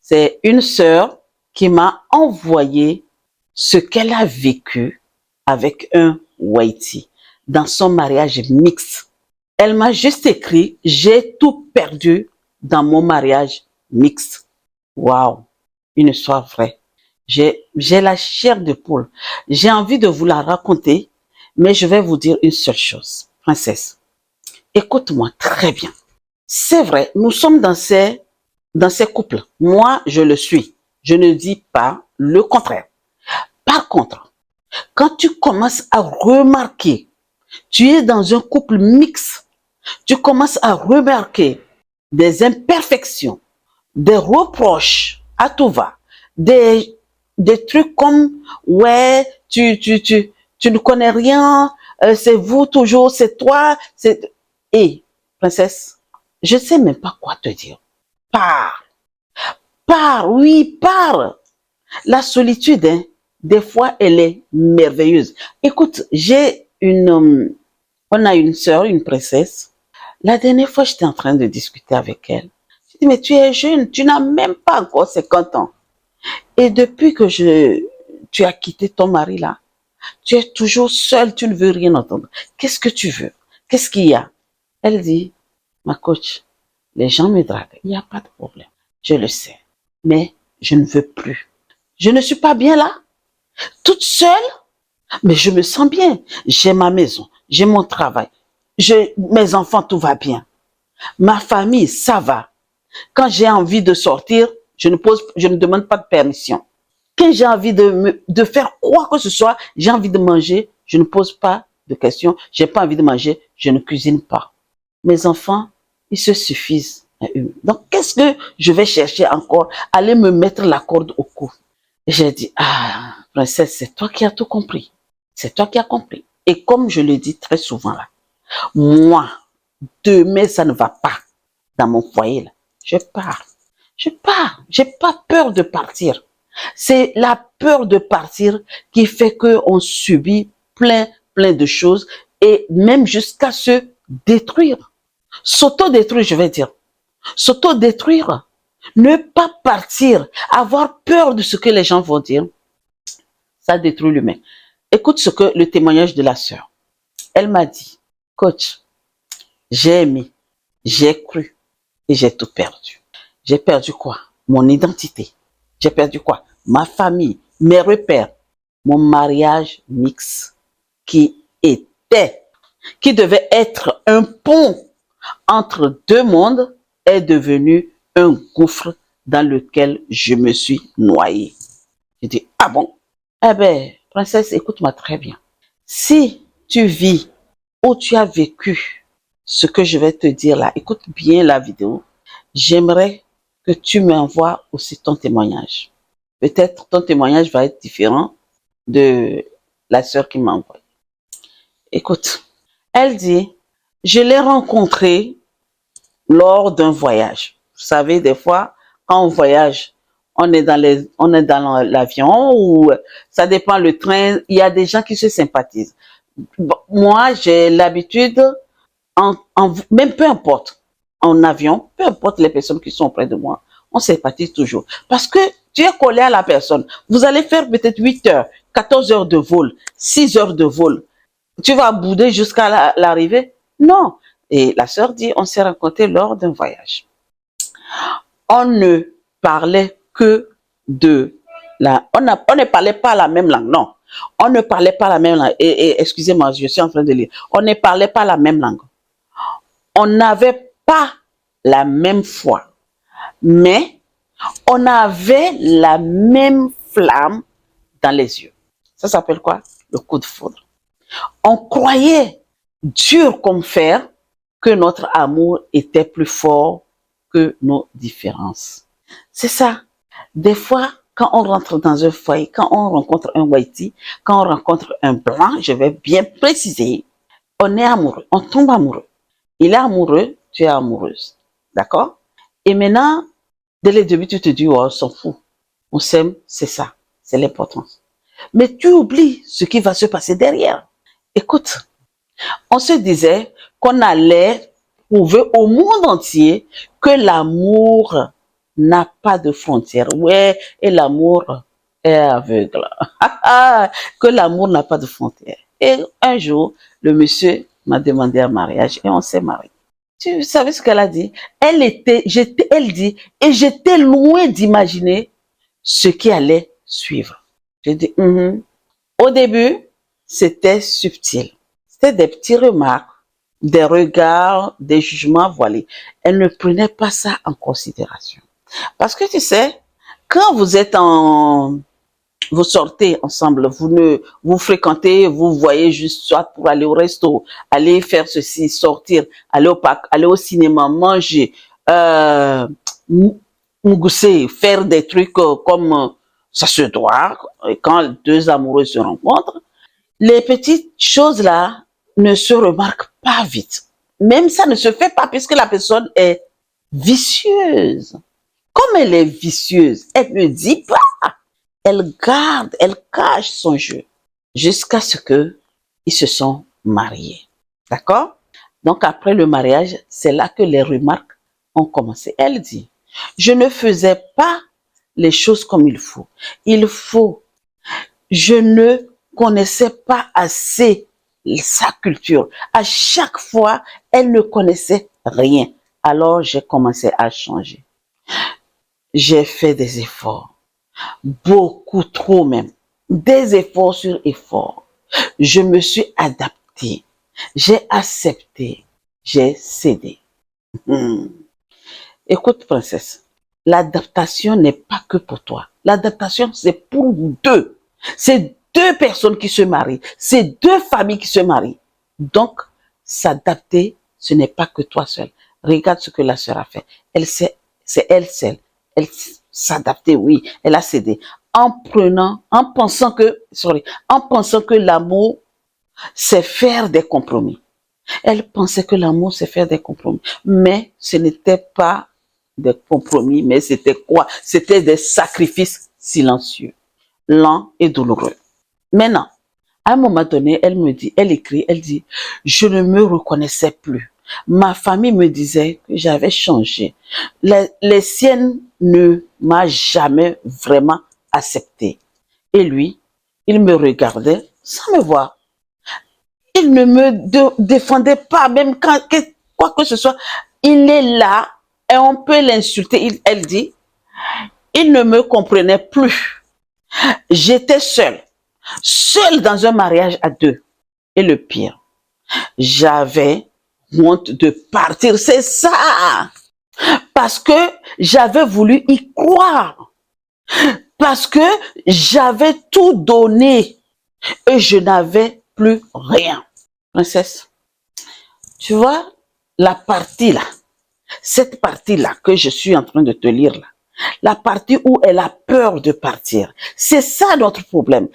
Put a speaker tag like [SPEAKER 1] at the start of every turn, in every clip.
[SPEAKER 1] C'est une sœur qui m'a envoyé ce qu'elle a vécu avec un Waiti dans son mariage mixte. Elle m'a juste écrit, j'ai tout perdu dans mon mariage mixte. Waouh, une histoire vraie. J'ai la chair de poule. J'ai envie de vous la raconter, mais je vais vous dire une seule chose. Princesse, écoute-moi très bien. C'est vrai, nous sommes dans ces couples. Moi, je le suis. Je ne dis pas le contraire. Par contre, quand tu commences à remarquer, tu es dans un couple mixte, tu commences à remarquer des imperfections, des reproches à tout va, des trucs comme, ouais, tu ne connais rien, c'est vous toujours, c'est toi, c'est... Et, princesse, je ne sais même pas quoi te dire. Pars. Pars, oui, pars. La solitude, hein, des fois, elle est merveilleuse. Écoute, on a une sœur, une princesse. La dernière fois, j'étais en train de discuter avec elle. Je dis, mais tu es jeune, tu n'as même pas encore 50 ans. Et depuis que tu as quitté ton mari là, tu es toujours seule, tu ne veux rien entendre. Qu'est-ce que tu veux? Qu'est-ce qu'il y a? Elle dit, ma coach, les gens me draguent. Il n'y a pas de problème. Je le sais. Mais je ne veux plus. Je ne suis pas bien là. Toute seule, mais je me sens bien. J'ai ma maison, j'ai mon travail, mes enfants, tout va bien. Ma famille, ça va. Quand j'ai envie de sortir, je ne demande pas de permission. Quand j'ai envie de faire quoi que ce soit, j'ai envie de manger, je ne pose pas de questions. J'ai pas envie de manger, je ne cuisine pas. Mes enfants, ils se suffisent à eux. Donc, qu'est-ce que je vais chercher encore? Aller me mettre la corde au cou. J'ai dit, ah, princesse, c'est toi qui as tout compris. C'est toi qui as compris. Et comme je le dis très souvent là, moi, demain, ça ne va pas dans mon foyer là. Je pars. Je pars. J'ai pas peur de partir. C'est la peur de partir qui fait qu'on subit plein de choses et même jusqu'à se détruire. S'auto-détruire, je vais dire. S'auto-détruire. Ne pas partir. Avoir peur de ce que les gens vont dire. Ça détruit l'humain. Écoute le témoignage de la sœur. Elle m'a dit, coach, j'ai aimé, j'ai cru et j'ai tout perdu. J'ai perdu quoi? Mon identité. J'ai perdu quoi? Ma famille, mes repères, mon mariage mixte qui devait être un pont entre deux mondes est devenu un gouffre dans lequel je me suis noyée. J'ai dit, ah bon? Eh ben, princesse, écoute-moi très bien. Si tu vis ou tu as vécu ce que je vais te dire là, écoute bien la vidéo, j'aimerais que tu m'envoies aussi ton témoignage. Peut-être ton témoignage va être différent de la sœur qui m'a envoyé. Écoute, elle dit, je l'ai rencontré lors d'un voyage. Vous savez, des fois, quand on voyage, on est dans l'avion ou ça dépend le train, il y a des gens qui se sympathisent. Bon, moi, j'ai l'habitude, même peu importe, en avion, peu importe les personnes qui sont près de moi, on sympathise toujours. Parce que tu es collé à la personne. Vous allez faire peut-être 8 heures, 14 heures de vol, 6 heures de vol. Tu vas bouder jusqu'à l'arrivée? Non. Et la sœur dit, on s'est rencontrés lors d'un voyage. On ne parlait que de on ne parlait pas la même langue, non. On ne parlait pas la même langue. Et excusez-moi, je suis en train de lire. On ne parlait pas la même langue. On n'avait pas la même foi. Mais on avait la même flamme dans les yeux. Ça s'appelle quoi? Le coup de foudre. On croyait dur comme fer que notre amour était plus fort que nos différences. C'est ça. Des fois, quand on rentre dans un foyer, quand on rencontre un Waiti, quand on rencontre un blanc, je vais bien préciser, on est amoureux, on tombe amoureux. Il est amoureux, tu es amoureuse. D'accord? Et maintenant, dès le début, tu te dis, oh, on s'en fout. On s'aime, c'est ça. C'est l'importance. Mais tu oublies ce qui va se passer derrière. Écoute, on se disait qu'on allait prouver au monde entier que l'amour n'a pas de frontières. Ouais, et l'amour est aveugle. Que l'amour n'a pas de frontières. Et un jour, le monsieur m'a demandé un mariage et on s'est mariés. Tu savais ce qu'elle a dit? Elle dit, et j'étais loin d'imaginer ce qui allait suivre. J'ai dit, Au début, c'était subtil. C'était des petites remarques, des regards, des jugements voilés. Elle ne prenait pas ça en considération. Parce que tu sais, quand vous sortez ensemble, vous fréquentez, vous voyez juste soit pour aller au resto, aller faire ceci, sortir, aller au parc, aller au cinéma, manger, mousser, faire des trucs comme ça se doit. Et quand deux amoureux se rencontrent, les petites choses là ne se remarquent pas vite. Même ça ne se fait pas puisque la personne est vicieuse. Comme elle est vicieuse, elle ne dit pas. Elle garde, elle cache son jeu jusqu'à ce que ils se sont mariés. D'accord? Donc après le mariage, c'est là que les remarques ont commencé. Elle dit, je ne faisais pas les choses comme il faut. Je ne connaissais pas assez sa culture. À chaque fois, elle ne connaissait rien. Alors j'ai commencé à changer. J'ai fait des efforts. Beaucoup trop même. Des efforts sur efforts. Je me suis adapté. J'ai accepté. J'ai cédé. Écoute, princesse, l'adaptation n'est pas que pour toi. L'adaptation, c'est pour vous deux. C'est deux personnes qui se marient. C'est deux familles qui se marient. Donc, s'adapter, ce n'est pas que toi seul. Regarde ce que la sœur a fait. C'est elle seule. Elle s'adapter, oui, elle a cédé. En pensant que l'amour, c'est faire des compromis. Elle pensait que l'amour, c'est faire des compromis. Mais ce n'était pas des compromis, mais c'était quoi? C'était des sacrifices silencieux, lents et douloureux. Maintenant, à un moment donné, elle écrit, elle dit, je ne me reconnaissais plus. Ma famille me disait que j'avais changé. Les siennes ne m'ont jamais vraiment accepté. Et lui, il me regardait sans me voir. Il ne me défendait pas, même quoi que ce soit. Il est là et on peut l'insulter. Elle dit, il ne me comprenait plus. J'étais seule dans un mariage à deux. Et le pire, j'avais honte de partir. C'est ça. Parce que j'avais voulu y croire. Parce que j'avais tout donné et je n'avais plus rien. Princesse, tu vois, la partie là, cette partie-là que je suis en train de te lire là, la partie où elle a peur de partir, c'est ça notre problème.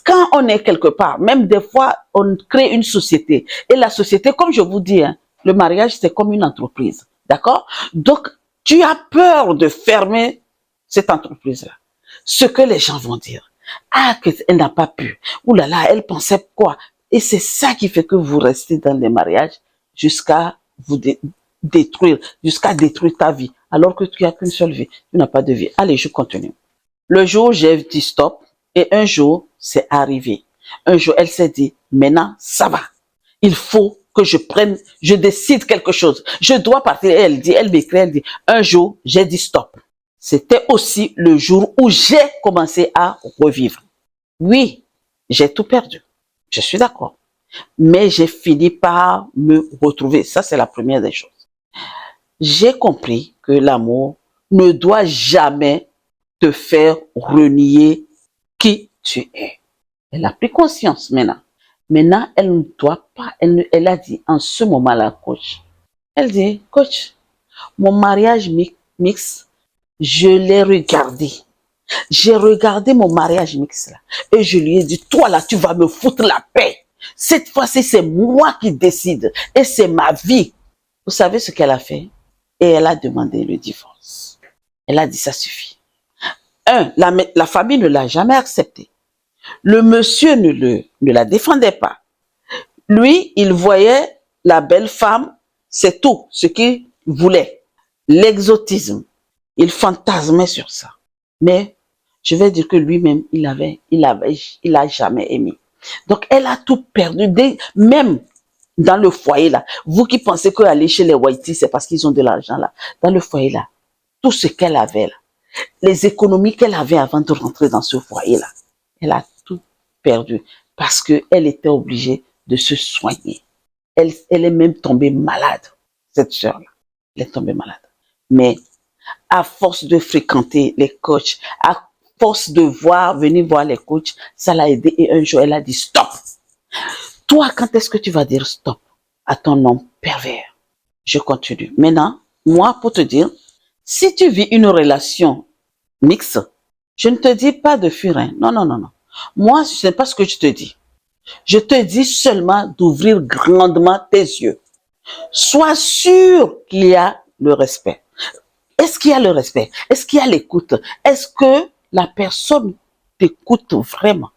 [SPEAKER 1] Quand on est quelque part, même des fois, on crée une société. Et la société, comme je vous dis, hein, le mariage, c'est comme une entreprise. D'accord? Donc, tu as peur de fermer cette entreprise-là. Ce que les gens vont dire. Ah, qu'elle n'a pas pu. Ouh là là, elle pensait quoi? Et c'est ça qui fait que vous restez dans les mariages jusqu'à vous détruire, jusqu'à détruire ta vie, alors que tu n'as qu'une seule vie, tu n'as pas de vie. Allez, je continue. Le jour, j'ai dit stop, et un jour, c'est arrivé. Un jour, elle s'est dit, maintenant, ça va. Il faut que je décide quelque chose. Je dois partir. Et elle m'écrit, elle dit, un jour, j'ai dit stop. C'était aussi le jour où j'ai commencé à revivre. Oui, j'ai tout perdu. Je suis d'accord. Mais j'ai fini par me retrouver. Ça, c'est la première des choses. J'ai compris que l'amour ne doit jamais te faire renier qui tu es. Elle a pris conscience maintenant. Maintenant, elle ne doit pas, elle a dit en ce moment-là, coach. Elle dit, coach, mon mariage mixte, je l'ai regardé. J'ai regardé mon mariage mixte là. Et je lui ai dit, toi là, tu vas me foutre la paix. Cette fois-ci, c'est moi qui décide. Et c'est ma vie. Vous savez ce qu'elle a fait? Et elle a demandé le divorce. Elle a dit, ça suffit. La famille ne l'a jamais accepté. Le monsieur ne la défendait pas. Lui, il voyait la belle femme, c'est tout ce qu'il voulait. L'exotisme. Il fantasmait sur ça. Mais je vais dire que lui-même, il a jamais aimé. Donc, elle a tout perdu, même dans le foyer là. Vous qui pensez qu'aller chez les Whitey, c'est parce qu'ils ont de l'argent là. Dans le foyer là, tout ce qu'elle avait là, les économies qu'elle avait avant de rentrer dans ce foyer là, elle a tout perdu parce qu'elle était obligée de se soigner. Elle est même tombée malade, cette sœur là. Elle est tombée malade. Mais à force de fréquenter les coachs, à force de venir voir les coachs, ça l'a aidé. Et un jour, elle a dit stop. Toi, quand est-ce que tu vas dire stop à ton homme pervers? Je continue. Maintenant, moi, pour te dire, si tu vis une relation mixte, je ne te dis pas de fuir. Hein. Non, non, non, non. Moi, ce n'est pas ce que je te dis. Je te dis seulement d'ouvrir grandement tes yeux. Sois sûr qu'il y a le respect. Est-ce qu'il y a le respect? Est-ce qu'il y a l'écoute? Est-ce que la personne t'écoute vraiment?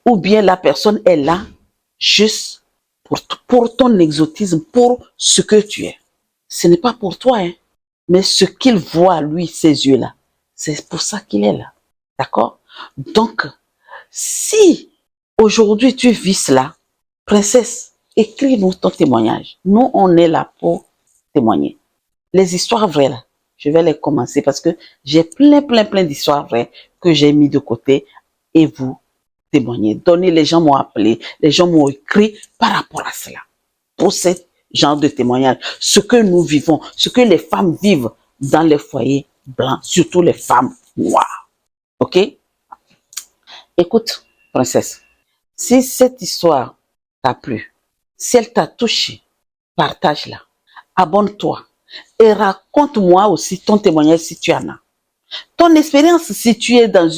[SPEAKER 1] Ou bien la personne est là juste pour ton exotisme, pour ce que tu es. Ce n'est pas pour toi, hein, mais ce qu'il voit, lui, ses yeux-là, c'est pour ça qu'il est là. D'accord? Donc, si aujourd'hui tu vis cela, princesse, écris-nous ton témoignage. Nous, on est là pour témoigner. Les histoires vraies, là, je vais les commencer parce que j'ai plein d'histoires vraies que j'ai mis de côté et vous témoigner. Donner, les gens m'ont appelé, les gens m'ont écrit par rapport à cela. Pour ce genre de témoignage, ce que nous vivons, ce que les femmes vivent dans les foyers blancs, surtout les femmes noires. Ok? Écoute, princesse, si cette histoire t'a plu, si elle t'a touché, partage-la, abonne-toi et raconte-moi aussi ton témoignage si tu en as. Ton expérience si tu es dans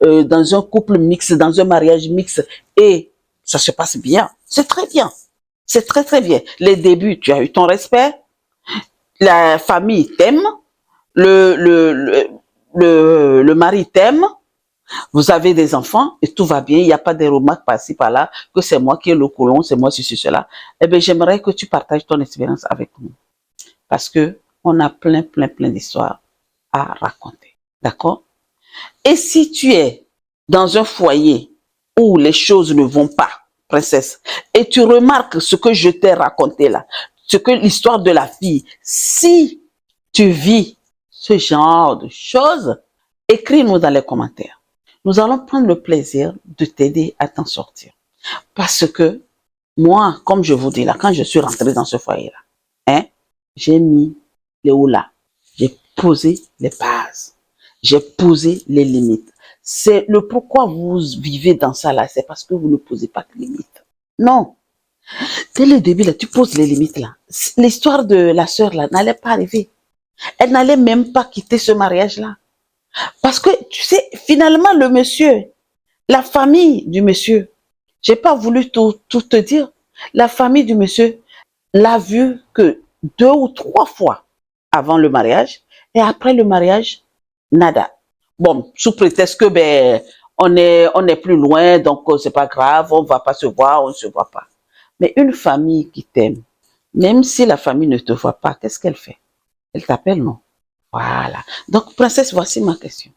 [SPEAKER 1] dans un couple mixte, dans un mariage mixte et ça se passe bien, c'est très bien. C'est très bien. Les débuts, tu as eu ton respect, la famille t'aime, le, le, le, le mari t'aime, vous avez des enfants et tout va bien, il n'y a pas de remarques par-ci, par-là, que c'est moi qui ai le colon, c'est moi ceci, cela. Eh bien, j'aimerais que tu partages ton expérience avec nous. Parce que on a plein d'histoires à raconter. D'accord? Et si tu es dans un foyer où les choses ne vont pas, princesse, et tu remarques ce que je t'ai raconté là, ce que l'histoire de la fille, si tu vis ce genre de choses, écris-nous dans les commentaires. Nous allons prendre le plaisir de t'aider à t'en sortir. Parce que moi, comme je vous dis là, quand je suis rentrée dans ce foyer-là, hein, j'ai mis les houlas, j'ai posé les bases, j'ai posé les limites. C'est le pourquoi vous vivez dans ça là, c'est parce que vous ne posez pas de limites. Non. Dès le début là, tu poses les limites là. L'histoire de la sœur là n'allait pas arriver. Elle n'allait même pas quitter ce mariage là. Parce que, tu sais, finalement, le monsieur, la famille du monsieur, j'ai pas voulu tout te dire. La famille du monsieur l'a vu que 2 ou 3 fois avant le mariage et après le mariage, nada. Bon, sous prétexte que on est plus loin, donc c'est pas grave, on va pas se voir, on ne se voit pas. Mais une famille qui t'aime, même si la famille ne te voit pas, qu'est-ce qu'elle fait? Elle t'appelle, non? Voilà. Donc, princesse, voici ma question.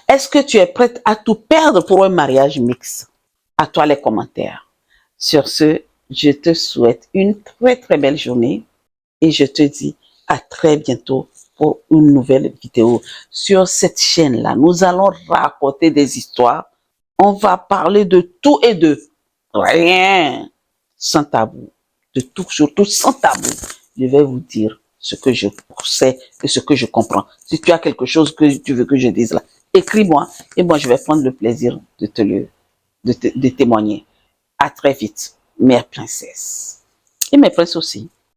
[SPEAKER 1] Est-ce que tu es prête à tout perdre pour un mariage mixte? À toi les commentaires. Sur ce, je te souhaite une très belle journée et je te dis à très bientôt pour une nouvelle vidéo sur cette chaîne-là. Nous allons raconter des histoires. On va parler de tout et de rien sans tabou. De tout, surtout sans tabou. Je vais vous dire ce que je sais et ce que je comprends. Si tu as quelque chose que tu veux que je dise là, écris-moi et moi je vais prendre le plaisir de témoigner. À très vite, mère princesse. Et mes princes aussi.